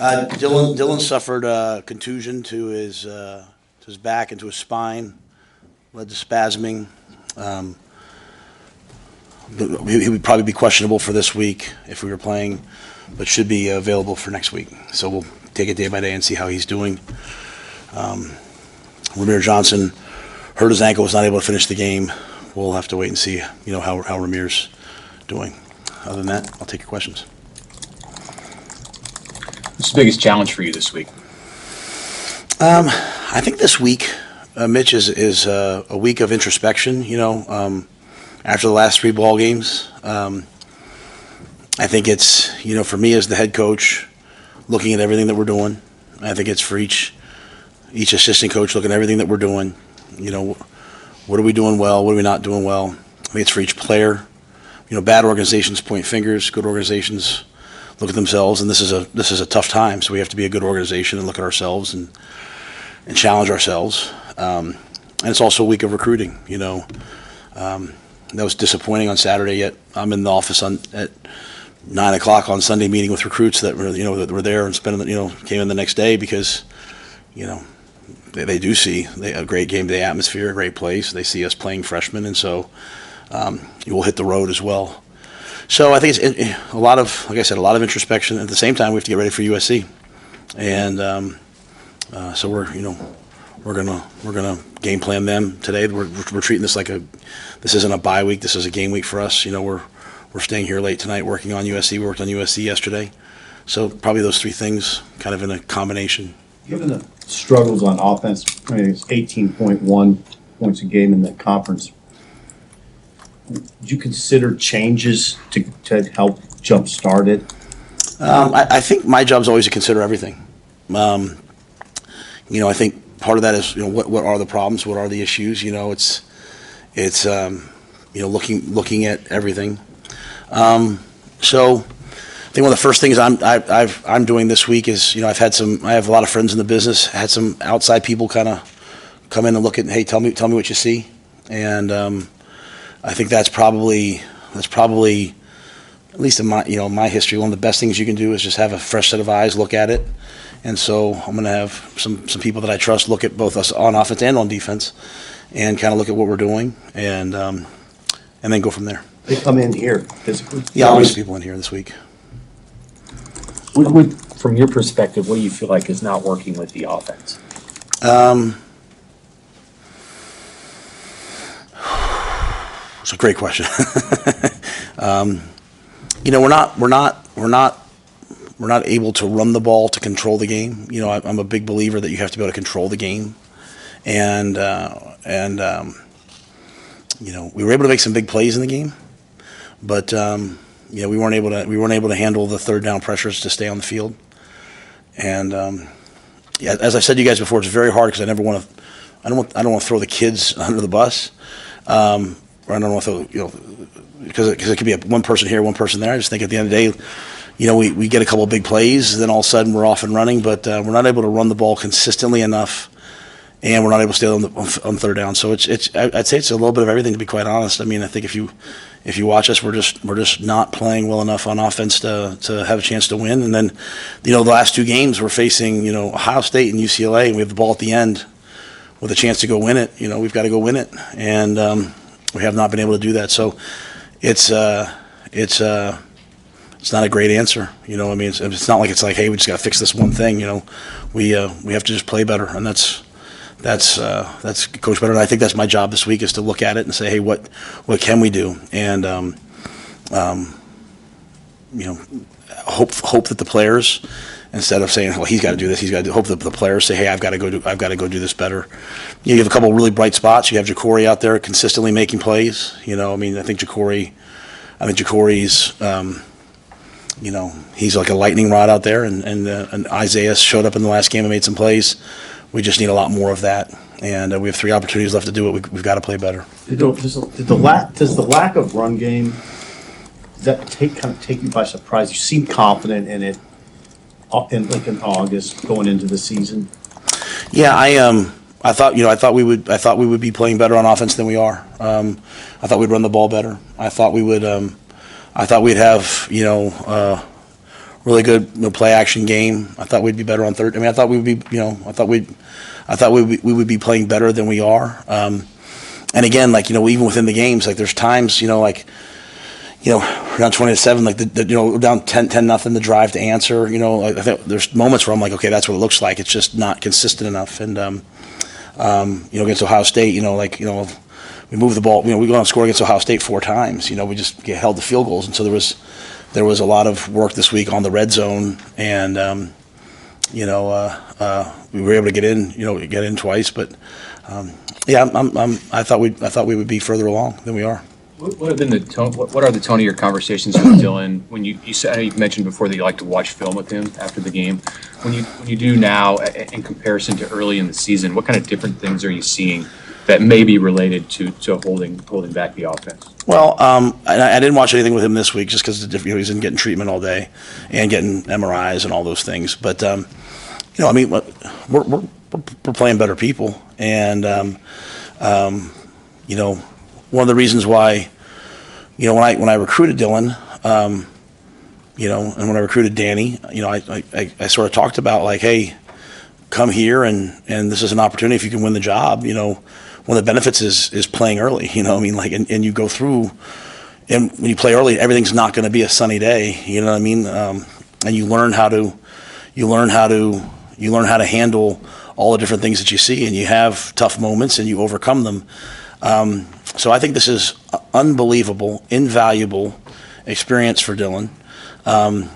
Dylan suffered a contusion to his back and to his spine, led to spasming. He would probably be questionable for this week if we were playing, but should be available for next week. So we'll take it day by day and see how he's doing. Ramir Johnson hurt his ankle, was not able to finish the game. We'll have to wait and see, how Ramir's doing. Other than that, I'll take your questions. What's the biggest challenge for you this week? I think this week, Mitch, is a week of introspection. After the last 3 ball games, I think it's for me as the head coach, looking at everything that we're doing. I think it's for each assistant coach looking at everything that we're doing. What are we doing well? What are we not doing well? I think it's for each player. Bad organizations point fingers. Good organizations look at themselves, and this is a tough time. So we have to be a good organization and look at ourselves and challenge ourselves. And it's also a week of recruiting. That was disappointing on Saturday. Yet I'm in the office at 9 o'clock on Sunday, meeting with recruits that were there and came in the next day because they do see a great game day atmosphere, a great place. They see us playing freshmen, and so you will hit the road as well. So I think it's a lot of, like I said, a lot of introspection. At the same time, we have to get ready for USC, and so we're gonna game plan them today. We're treating this this isn't a bye week. This is a game week for us. We're staying here late tonight working on USC. We worked on USC yesterday, so probably those 3 things kind of in a combination. Given the struggles on offense, it's 18.1 points a game in that conference. Would you consider changes to help jumpstart it? I think my job's always to consider everything. I think part of that is what are the problems, what are the issues. It's looking at everything. So I think one of the first things I'm doing this week is I have a lot of friends in the business. Had some outside people kind of come in and look at, hey, tell me what you see, and I think that's probably at least in my history, one of the best things you can do is just have a fresh set of eyes, look at it. And so I'm going to have some people that I trust look at both us on offense and on defense, and kind of look at what we're doing, and then go from there. They come in here physically. Yeah, I'll bring people in here this week. From your perspective, what do you feel like is not working with the offense? It's a great question. We're not able to run the ball to control the game. I'm a big believer that you have to be able to control the game, and we were able to make some big plays in the game, but we weren't able to handle the third down pressures to stay on the field. And as I've said to you guys before, it's very hard because I don't want to throw the kids under the bus. Or I don't want to throw, because it could be one person here, one person there. I just think at the end of the day, we get a couple of big plays, then all of a sudden we're off and running, but we're not able to run the ball consistently enough, and we're not able to stay on third down. So I'd say it's a little bit of everything, to be quite honest. I mean, I think if you watch us, we're just not playing well enough on offense to have a chance to win. And then, the last 2 games we're facing, Ohio State and UCLA, and we have the ball at the end with a chance to go win it. We've got to go win it, and we have not been able to do that. So it's not a great answer. It's not like it's like, hey, we just got to fix this one thing. We have to just play better, and that's coach better. And I think that's my job this week, is to look at it and say, hey, what can we do? And hope that the players, instead of saying, well, he's got to do this, he's got to do, hope that the players say, hey, I've got to go do this better. You have a couple of really bright spots. You have Ja'Cory out there consistently making plays. I think Ja'Cory's, he's like a lightning rod out there, and Isaiah showed up in the last game and made some plays. We just need a lot more of that, and we have 3 opportunities left to do it. We've got to play better. Does the lack of run game, does that take you by surprise? You seem confident in it in August going into the season. Yeah, I thought we would be playing better on offense than we are. I thought we'd run the ball better. I thought we'd have really good play action game. I thought we'd be better on third. I mean, I thought we would be, I thought we would be playing better than we are. And again, like, even within the games, like there's times, we're down 20-7, like we're down 10-0, the drive to answer. I think there's moments where I'm like, okay, that's what it looks like. It's just not consistent enough. And against Ohio State, we move the ball. We go on and score against Ohio State 4 times. We just get held to field goals, and so there was a lot of work this week on the red zone, and we were able to get in twice. But I thought we would be further along than we are. What have been the tone? What are the tone of your conversations with Dylan? When you said, I know you've mentioned before that you like to watch film with him after the game. When you do now, in comparison to early in the season, what kind of different things are you seeing that may be related to holding back the offense? Well, I didn't watch anything with him this week just because he's been getting treatment all day and getting MRIs and all those things. But I mean, we're playing better people, and one of the reasons why, when I recruited Dylan, and when I recruited Danny, I sort of talked about like, hey, come here and this is an opportunity if you can win the job. One of the benefits is playing early. And you go through, and when you play early, everything's not going to be a sunny day. You know what I mean? And you learn how to handle all the different things that you see, and you have tough moments and you overcome them. So I think this is unbelievable, invaluable experience for Dylan. When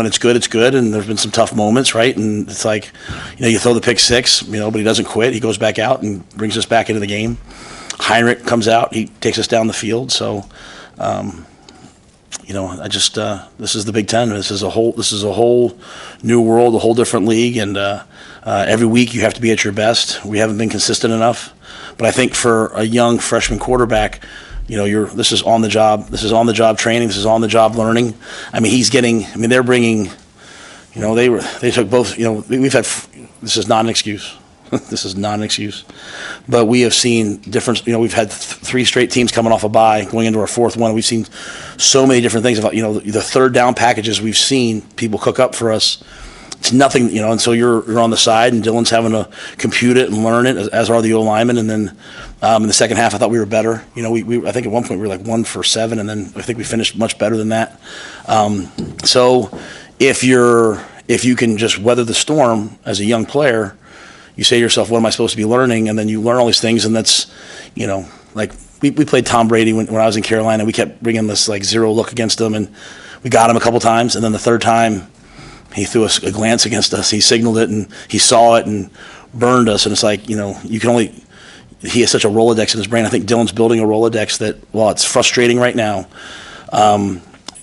it's good, it's good, and there's been some tough moments, right? And it's like, you throw the pick six, but he doesn't quit. He goes back out and brings us back into the game. Heinrich comes out, he takes us down the field. So, this is the Big Ten. This is a whole new world, a whole different league, and every week you have to be at your best. We haven't been consistent enough, but I think for a young freshman quarterback, this is on the job. This is on the job training. This is on the job learning. I mean, they're bringing. They took both. We've had. This is not an excuse. This is not an excuse. But we have seen different. We've had 3 straight teams coming off a bye, going into our 4th one. We've seen so many different things about. The third down packages we've seen people cook up for us. It's nothing, and so you're on the side, and Dylan's having to compute it and learn it, as are the O-linemen. And then in the second half, I thought we were better. I think at one point we were like 1 for 7, and then I think we finished much better than that. So if you can just weather the storm as a young player, you say to yourself, what am I supposed to be learning? And then you learn all these things, and that's, like we played Tom Brady when I was in Carolina. We kept bringing this like zero look against him, and we got him a couple times, and then the third time, he threw us a glance against us. He signaled it, and he saw it and burned us. And it's like, he has such a Rolodex in his brain. I think Dylan's building a Rolodex that, while it's frustrating right now,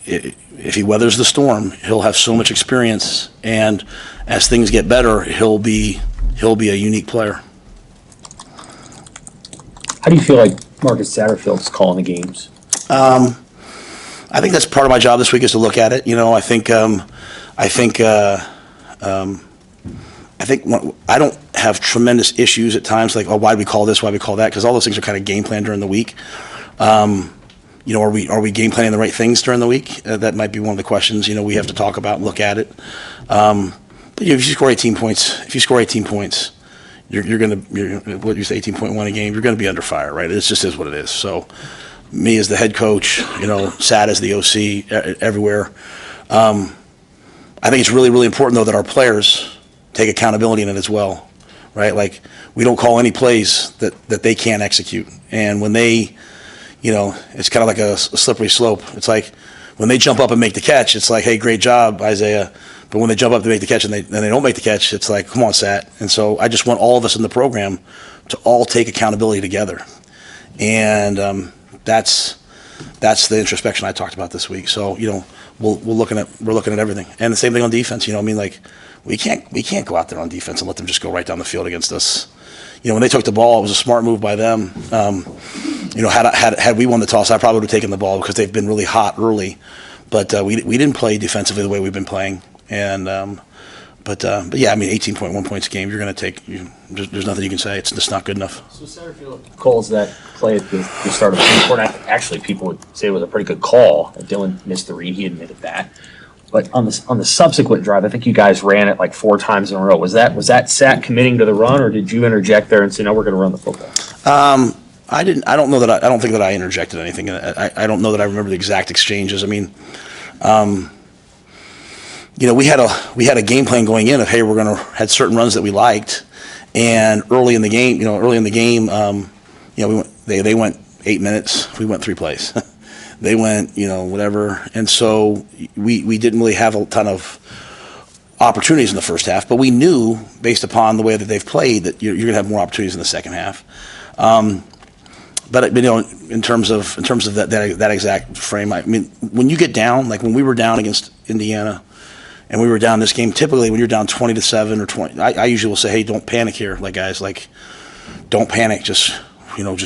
if he weathers the storm, he'll have so much experience. And as things get better, he'll be a unique player. How do you feel like Marcus Satterfield's calling the games? I think that's part of my job this week is to look at it. I think I don't have tremendous issues at times like, why do we call this, why do we call that? Because all those things are kind of game planned during the week. Are we game planning the right things during the week? That might be one of the questions, we have to talk about and look at it. But if you score 18 points, you're going to, what you say, 18.1 a game, you're going to be under fire, right? It just is what it is. So me as the head coach, Sat as the OC, everywhere. I think it's really, really important, though, that our players take accountability in it as well, right? Like, we don't call any plays that they can't execute. And when they, it's kind of like a slippery slope. It's like when they jump up and make the catch, it's like, hey, great job, Isaiah. But when they jump up to make the catch and they don't make the catch, it's like, come on, Sat. And so I just want all of us in the program to all take accountability together. And that's the introspection I talked about this week. So, we're looking at everything, and the same thing on defense. We can't go out there on defense and let them just go right down the field against us. When they took the ball, it was a smart move by them. Had we won the toss, I probably would have taken the ball because they've been really hot early, but we didn't play defensively the way we've been playing. And but yeah, 18.1 points a game, you're going to take. There's nothing you can say. It's just not good enough. So Satterfield calls that play at the start of the quarter. Actually, people would say it was a pretty good call. Dylan missed the read. He admitted that. But on the subsequent drive, I think you guys ran it like 4 times in a row. Was that Sat committing to the run, or did you interject there and say, no, we're going to run the football? I didn't. I don't know that. I don't think that I interjected anything. I don't know that I remember the exact exchanges. I mean, we had a game plan going in of, hey, we're going to had certain runs that we liked, and early in the game, they went 8 minutes. We went 3 plays. They went, whatever, and so we didn't really have a ton of opportunities in the first half, but we knew based upon the way that they've played that you're going to have more opportunities in the second half. But in terms of that exact frame, I mean, when you get down, like when we were down against Indiana, and we were down this game, typically when you're down 20-7 or 20, I usually will say, hey, don't panic here, like guys, like don't panic, just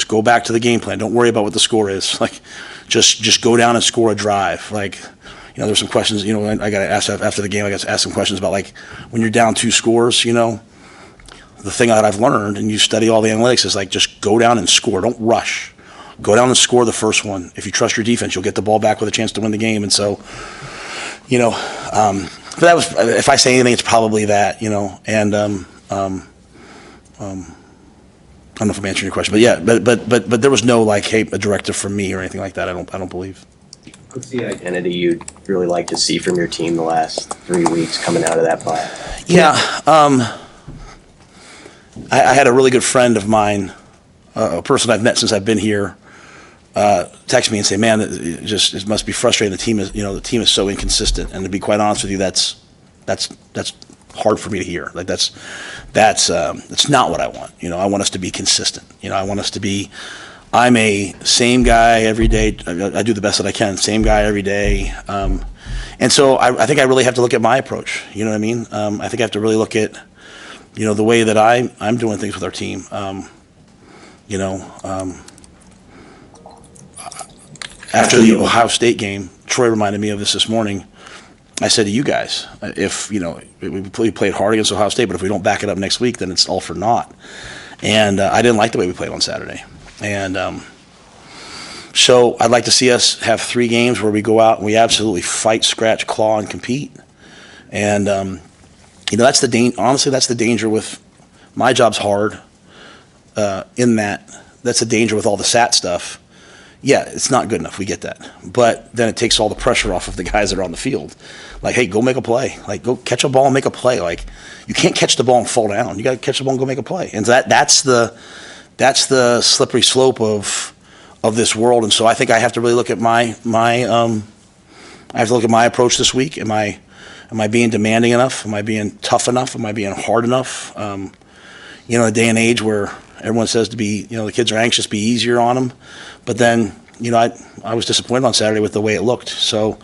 go back to the game plan. Don't worry about what the score is. Like, just go down and score a drive. Like, there's some questions. I got asked after the game. I got to ask some questions about like when you're down 2 scores. The thing that I've learned, and you study all the analytics, is like just go down and score. Don't rush. Go down and score the first one. If you trust your defense, you'll get the ball back with a chance to win the game. And so, but that was, if I say anything, it's probably that. And I don't know if I'm answering your question, but yeah, but there was no like, hey, a directive from me or anything like that. I don't believe. What's the identity you'd really like to see from your team the last 3 weeks coming out of that bye? Yeah, I had a really good friend of mine, a person I've met since I've been here, text me and say, "Man, it must be frustrating. The team is so inconsistent." And to be quite honest with you, that's hard for me to hear. Like that's not what I want. I want us to be consistent. I want us to be. I'm a same guy every day. I do the best that I can. Same guy every day. And so I think I really have to look at my approach. You know what I mean? I think I have to really look at, the way that I'm doing things with our team. After the Ohio State game, Troy reminded me of this morning. I said to you guys, if, we played hard against Ohio State, but if we don't back it up next week, then it's all for naught. And I didn't like the way we played on Saturday. And so I'd like to see us have 3 games where we go out and we absolutely fight, scratch, claw, and compete. And, that's honestly, that's the danger with my job's hard in that's the danger with all the SAT stuff. Yeah, it's not good enough. We get that. But then it takes all the pressure off of the guys that are on the field. Like, hey, go make a play. Like, go catch a ball and make a play. Like, you can't catch the ball and fall down. You got to catch the ball and go make a play. And that's the slippery slope of this world. And so I think I have to really look at my approach this week. Am I being demanding enough? Am I being tough enough? Am I being hard enough? In a day and age where everyone says to be, the kids are anxious, be easier on them. But then, I was disappointed on Saturday with the way it looked. So,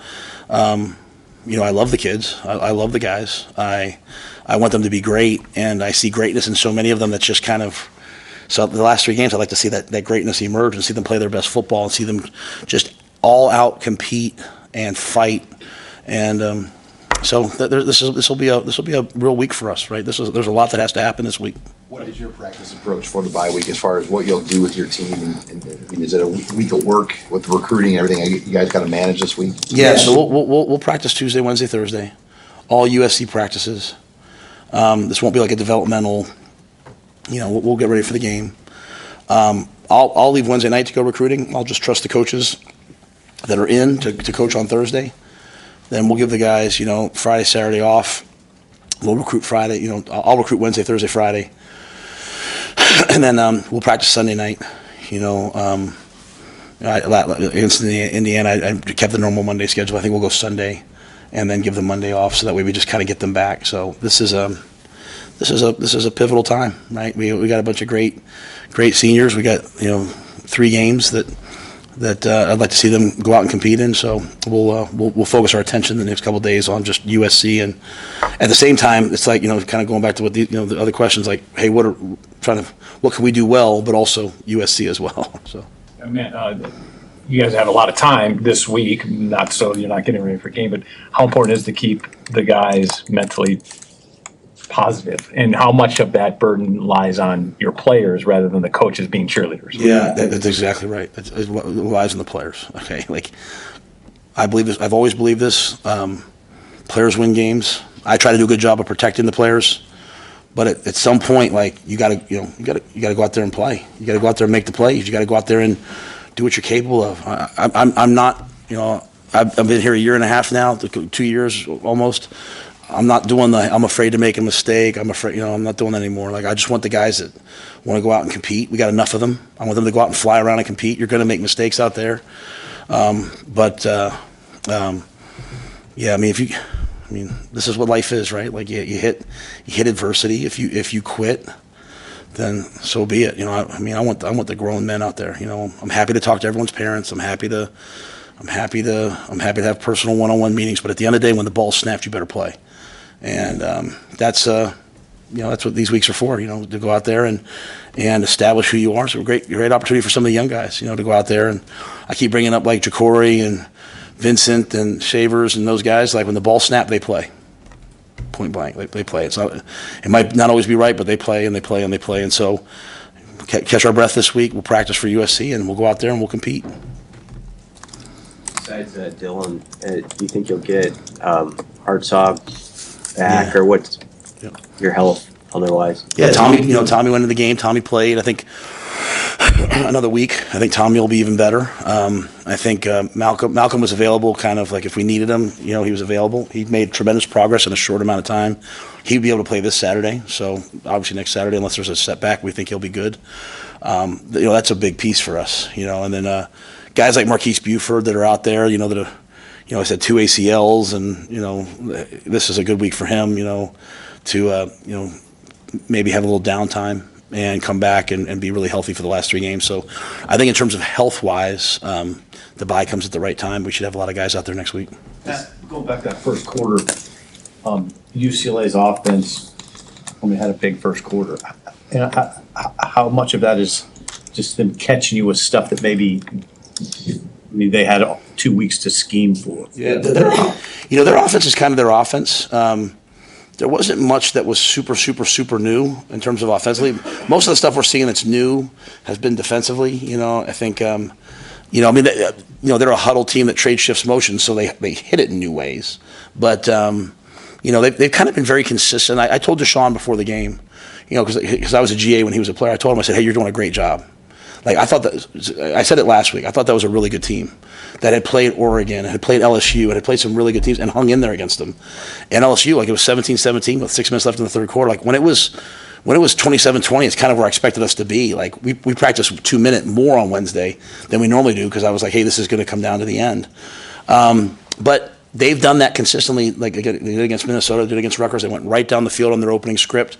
I love the kids. I love the guys. I want them to be great, and I see greatness in so many of them that's just kind of. So the last 3 games, I'd like to see that greatness emerge and see them play their best football and see them just all out compete and fight. And so this will be a real week for us, right? There's a lot that has to happen this week. What is your practice approach for the bye week as far as what you'll do with your team? And is it a week of work with the recruiting and everything you guys got to manage this week? Yeah, so we'll practice Tuesday, Wednesday, Thursday, all USC practices. This won't be like a developmental. We'll get ready for the game. I'll leave Wednesday night to go recruiting. I'll just trust the coaches that are in to coach on Thursday. Then we'll give the guys, Friday, Saturday off. We'll recruit Friday. I'll recruit Wednesday, Thursday, Friday. And then we'll practice Sunday night. Against Indiana, I kept the normal Monday schedule. I think we'll go Sunday and then give them Monday off, so that way we just kind of get them back. So this is a pivotal time, right? We got a bunch of great seniors. We got 3 games that I'd like to see them go out and compete in. So we'll focus our attention the next couple of days on just USC, and at the same time, it's like kind of going back to what the other questions, like, hey, what can we do well, but also USC as well. So. You guys have a lot of time this week, not so you're not getting ready for a game, but how important is to keep the guys mentally positive, and how much of that burden lies on your players rather than the coaches being cheerleaders? Yeah, that's exactly right. It lies on the players. Okay, like I believe this. I've always believed this. Players win games. I try to do a good job of protecting the players. But at some point, like you got to go out there and play. You got to go out there and make the plays. You got to go out there and do what you're capable of. I'm not, I've been here a year and a half now, 2 years almost. I'm not doing I'm afraid to make a mistake. I'm afraid, I'm not doing that anymore. Like I just want the guys that want to go out and compete. We got enough of them. I want them to go out and fly around and compete. You're going to make mistakes out there, yeah. I mean, this is what life is, right? Like you hit adversity. If you quit, then so be it. I want the grown men out there. I'm happy to talk to everyone's parents. I'm happy to have personal one-on-one meetings. But at the end of the day, when the ball's snapped, you better play. And that's what these weeks are for. To go out there and establish who you are. So great opportunity for some of the young guys. To go out there, and I keep bringing up like Jacory and Vincent and Shavers and those guys. Like when the ball snapped, they play. Point blank, they play. It might not always be right, but they play and they play and they play. And so, catch our breath this week. We'll practice for USC and we'll go out there and we'll compete. Besides Dylan, do you think you'll get Hartzog back, or what's your health otherwise? Yeah, Tommy. Tommy went into the game. Tommy played. I think another week. I think Tommy will be even better. I think Malcolm was available, kind of like if we needed him. He was available. He made tremendous progress in a short amount of time. He'd be able to play this Saturday. So obviously next Saturday, unless there's a setback, we think he'll be good. That's a big piece for us. And then guys like Marquise Buford that are out there. That are, I said 2 ACLs, and this is a good week for him. To maybe have a little downtime and come back and be really healthy for the last 3 games. So I think in terms of health-wise, the bye comes at the right time. We should have a lot of guys out there next week. Going back to that first quarter, UCLA's offense had a big first quarter. And how much of that is just them catching you with stuff that maybe they had 2 weeks to scheme for? Yeah, their offense is kind of their offense. There wasn't much that was super, super, super new in terms of offensively. Most of the stuff we're seeing that's new has been defensively. I think, they're a huddle team that trade shifts motion, so they hit it in new ways. But, they've kind of been very consistent. I told Deshaun before the game, because I was a GA when he was a player, I told him, I said, hey, you're doing a great job. Like I said it last week. I thought that was a really good team that had played Oregon, had played LSU, and had played some really good teams and hung in there against them. And LSU, like it was 17-17 with 6 minutes left in the third quarter. Like when it was 27-20, it's kind of where I expected us to be. Like we practiced 2-minute more on Wednesday than we normally do because I was like, hey, this is going to come down to the end. But they've done that consistently. Like they did against Minnesota, they did against Rutgers. They went right down the field on their opening script.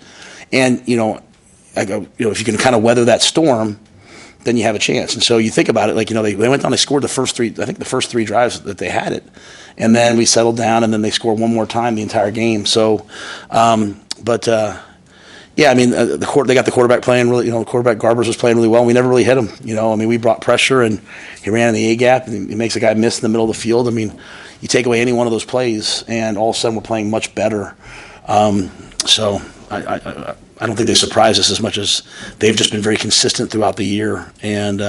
And if you can kind of weather that storm, then you have a chance. And so you think about it, like, they went down, they scored the first 3 drives that they had it. And then we settled down, and then they scored one more time the entire game. So, they got the quarterback playing really, the quarterback Garbers was playing really well. And we never really hit him. We brought pressure, and he ran in the A-gap, and he makes a guy miss in the middle of the field. You take away any one of those plays, and all of a sudden we're playing much better. So I don't think they surprised us as much as they've just been very consistent throughout the year. And,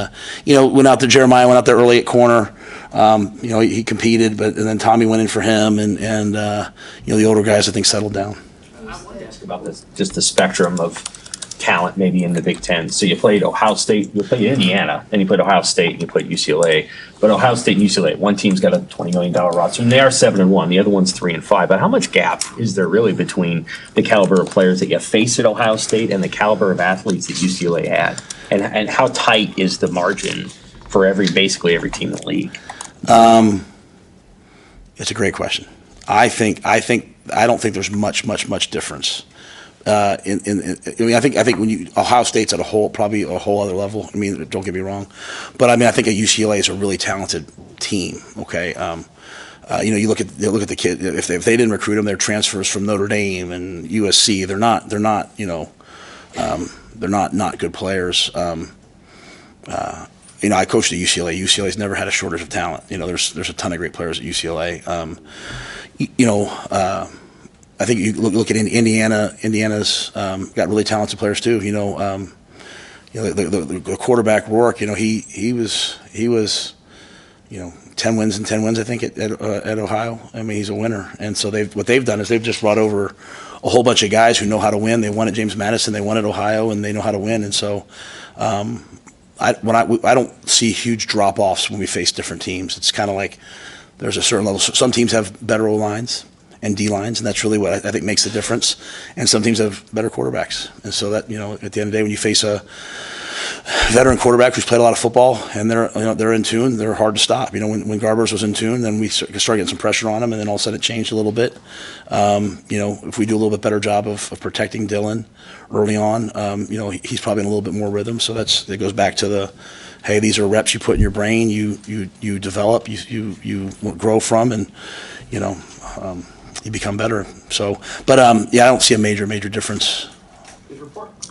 Jeremiah went out there early at corner. He competed, and then Tommy went in for him. And the older guys, I think, settled down. I wanted to ask about this, just the spectrum of talent maybe in the Big Ten. So you played Ohio State, you played Indiana, then you played Ohio State, and you played UCLA. But Ohio State and UCLA, one team's got a $20 million roster, and they are 7-1. The other one's 3-5. But how much gap is there really between the caliber of players that you face at Ohio State and the caliber of athletes that UCLA had? And how tight is the margin for basically every team in the league? It's a great question. I don't think there's much difference. I think when Ohio State's at probably a whole other level. Don't get me wrong, but I think UCLA is a really talented team. Okay, you look at the kid. If they didn't recruit them, they're transfers from Notre Dame and USC. They're not good players. I coached at UCLA. UCLA's never had a shortage of talent. There's a ton of great players at UCLA. I think you look at Indiana. Indiana's got really talented players too. The quarterback Rourke. He was 10 wins and 10 wins, I think, at Ohio. I mean, he's a winner. And so what they've done is they've just brought over a whole bunch of guys who know how to win. They won at James Madison, they won at Ohio, and they know how to win. And so I don't see huge drop-offs when we face different teams. It's kind of like there's a certain level. Some teams have better O-lines and D-lines, and that's really what I think makes the difference. And some teams have better quarterbacks. And so that, at the end of the day, when you face a veteran quarterback who's played a lot of football and they're in tune, they're hard to stop. When Garbers was in tune, then we started getting some pressure on him, and then all of a sudden it changed a little bit. If we do a little bit better job of protecting Dylan early on, he's probably in a little bit more rhythm. So it goes back to hey, these are reps you put in your brain, you develop, you grow from, and you become better. So, but I don't see a major difference.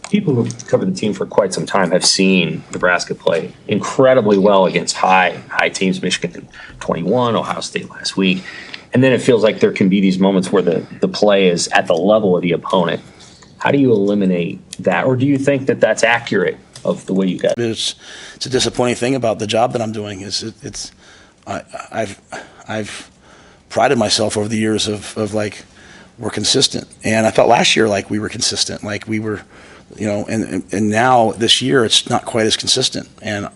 People who've covered the team for quite some time have seen Nebraska play incredibly well against high teams, Michigan 21, Ohio State last week. And then it feels like there can be these moments where the play is at the level of the opponent. How do you eliminate that? Or do you think that that's accurate of the way you got it? It's a disappointing thing about the job that I'm doing. I've prided myself over the years of like, we're consistent. And I thought last year, like, we were consistent. Like, we were, and now this year it's not quite as consistent. And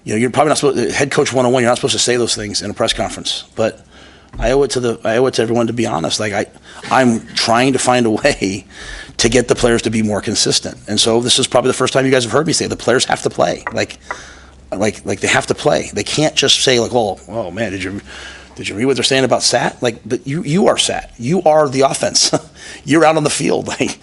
you're probably not supposed, head coach 101, you're not supposed to say those things in a press conference, but I owe it to everyone to be honest. Like, I'm trying to find a way to get the players to be more consistent. And so this is probably the first time you guys have heard me say the players have to play. Like they have to play. They can't just say like, oh man, did you read what they're saying about Sat? Like, but you are Sat. You are the offense. You're out on the field. Like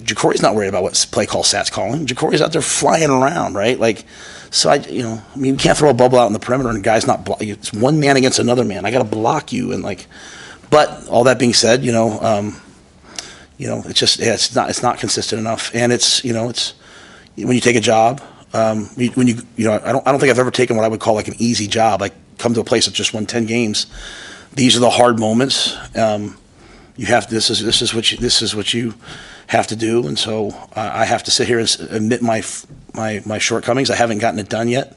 Jacory's not worried about what play call Sat's calling. Jacory's out there flying around, right? Like, so you can't throw a bubble out in the perimeter and a guy's not blocking. It's one man against another man. I got to block you but all that being said, it's just it's not consistent enough, and it's when you take a job, I don't think I've ever taken what I would call like an easy job. Like, come to a place that just won 10 games. These are the hard moments. You have this is what you have to do, and so I have to sit here and admit my shortcomings. I haven't gotten it done yet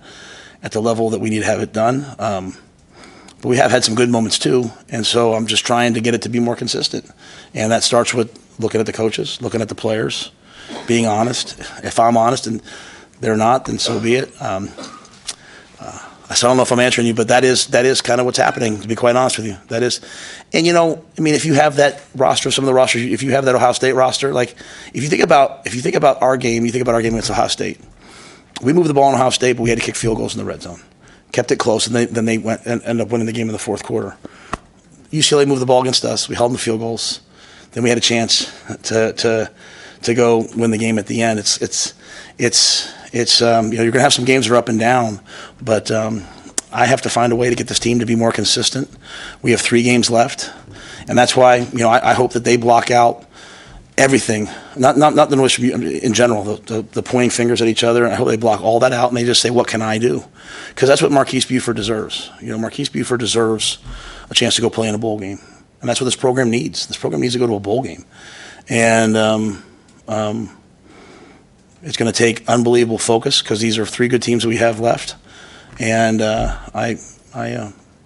at the level that we need to have it done. But we have had some good moments too, and so I'm just trying to get it to be more consistent. And that starts with looking at the coaches, looking at the players, being honest. If I'm honest and they're not, then so be it. So I don't know if I'm answering you, but that is kind of what's happening, to be quite honest with you. That is, and if you have that roster, some of the rosters, if you have that Ohio State roster, like if you think about our game, you think about our game against Ohio State. We moved the ball in Ohio State, but we had to kick field goals in the red zone. Kept it close, and then they went and ended up winning the game in the fourth quarter. UCLA moved the ball against us. We held them to field goals. Then we had a chance to go win the game at the end. You're gonna have some games that are up and down, but I have to find a way to get this team to be more consistent. We have 3 games left, and that's why I hope that they block out everything, not the noise from you in general, the pointing fingers at each other. And I hope they block all that out and they just say, what can I do? Because that's what Marquise Buford deserves. Marquise Buford deserves a chance to go play in a bowl game, and that's what this program needs. This program needs to go to a bowl game, and it's going to take unbelievable focus because these are 3 good teams that we have left, and I'm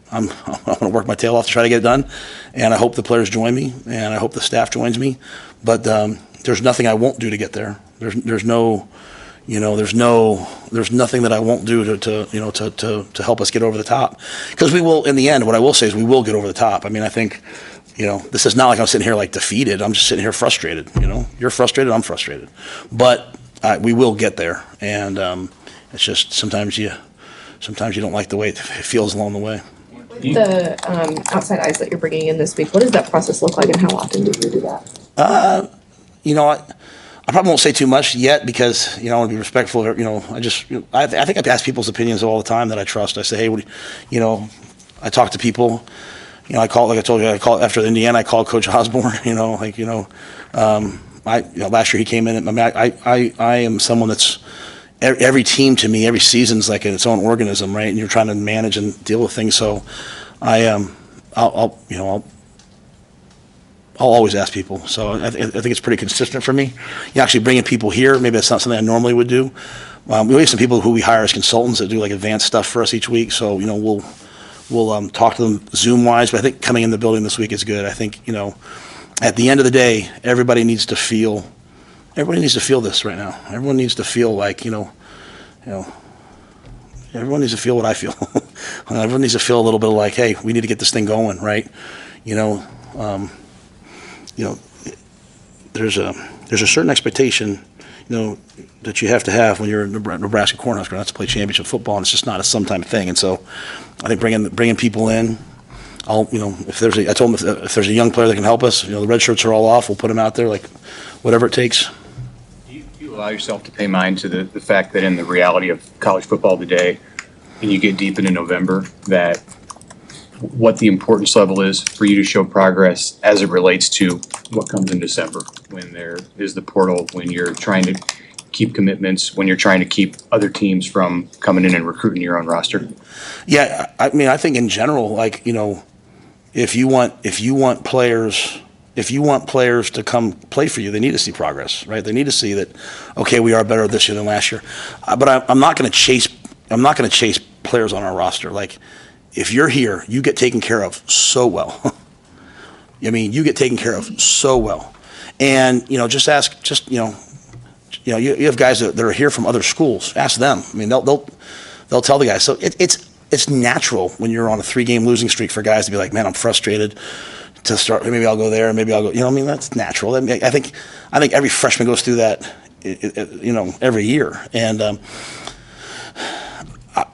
going to work my tail off to try to get it done, and I hope the players join me, and I hope the staff joins me. But there's nothing I won't do to get there. There's nothing that I won't do to help us get over the top. Because we will, in the end, what I will say is we will get over the top. I mean, I think, this is not like I'm sitting here like defeated. I'm just sitting here frustrated. You're frustrated, I'm frustrated, but we will get there. And it's just sometimes you don't like the way it feels along the way. The outside eyes that you're bringing in this week, what does that process look like, and how often do you do that? I probably won't say too much yet because I want to be respectful. I think I ask people's opinions all the time that I trust. I say, hey, I talk to people. I call after Indiana. I called Coach Osborne. Last year he came in. I am someone that's. Every team to me, every season's like its own organism, right? And you're trying to manage and deal with things. So, I'll always ask people. So I think it's pretty consistent for me. Actually bringing people here, maybe that's not something I normally would do, We have some people who we hire as consultants that do like advanced stuff for us each week. So, we'll talk to them Zoom wise, but I think coming in the building this week is good. I think, at the end of the day, everybody needs to feel this right now. Everyone needs to feel like, everyone needs to feel what I feel. Everyone needs to feel a little bit of like, hey, we need to get this thing going, right? There's a certain expectation, that you have to have when you're a Nebraska Cornhusker not to play championship football, and it's just not a sometime thing. And so, I think bringing people in, I told them if there's a young player that can help us, the red shirts are all off, we'll put them out there, like whatever it takes. Do you allow yourself to pay mind to the fact that in the reality of college football today, and you get deep into November, that what the importance level is for you to show progress as it relates to what comes in December, when there is the portal, when you're trying to keep commitments, when you're trying to keep other teams from coming in and recruiting your own roster? Yeah, I think in general, like, if you want players to come play for you, they need to see progress, right? They need to see that, okay, we are better this year than last year. But I'm not going to chase players on our roster. Like, if you're here, you get taken care of so well. You get taken care of so well. And, you have guys that are here from other schools. Ask them. They'll tell the guys. So it's natural when you're on a 3-game losing streak for guys to be like, man, I'm frustrated to start. Maybe I'll go there. Maybe I'll go. That's natural. I think every freshman goes through that, every year. And I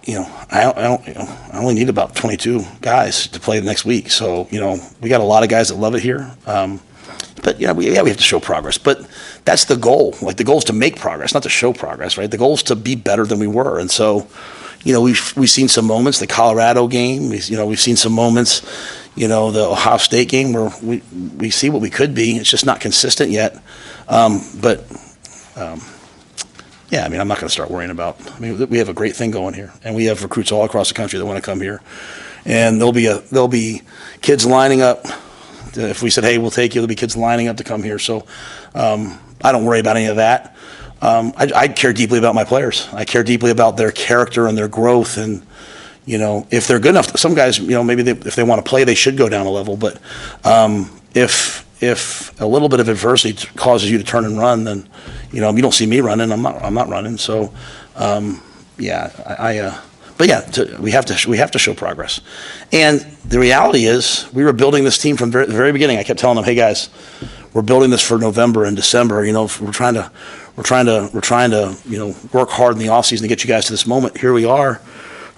only need about 22 guys to play the next week. So, we got a lot of guys that love it here. But we have to show progress. But that's the goal. Like, the goal is to make progress, not to show progress, right? The goal is to be better than we were. And so, we've seen some moments, the Colorado game. We've seen some moments, the Ohio State game where we see what we could be. It's just not consistent yet. Yeah, I'm not going to start worrying about. We have a great thing going here, and we have recruits all across the country that want to come here, and there'll be kids lining up. If we said, hey, we'll take you, there'll be kids lining up to come here. So I don't worry about any of that. I care deeply about my players. I care deeply about their character and their growth, and if they're good enough. Some guys, maybe if they want to play, they should go down a level. But if a little bit of adversity causes you to turn and run, then you don't see me running. I'm not running. So we have to show progress. And the reality is, we were building this team from the very beginning. I kept telling them, hey guys, we're building this for November and December. We're trying to work hard in the offseason to get you guys to this moment. Here we are.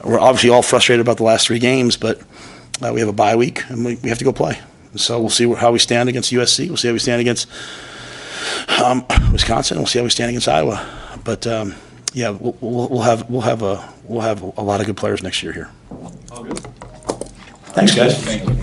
We're obviously all frustrated about the last 3 games, but we have a bye week and we have to go play. So we'll see how we stand against USC. We'll see how we stand against Wisconsin. We'll see how we stand against Iowa. But we'll have a lot of good players next year here. All good. Thanks, guys. Thank you.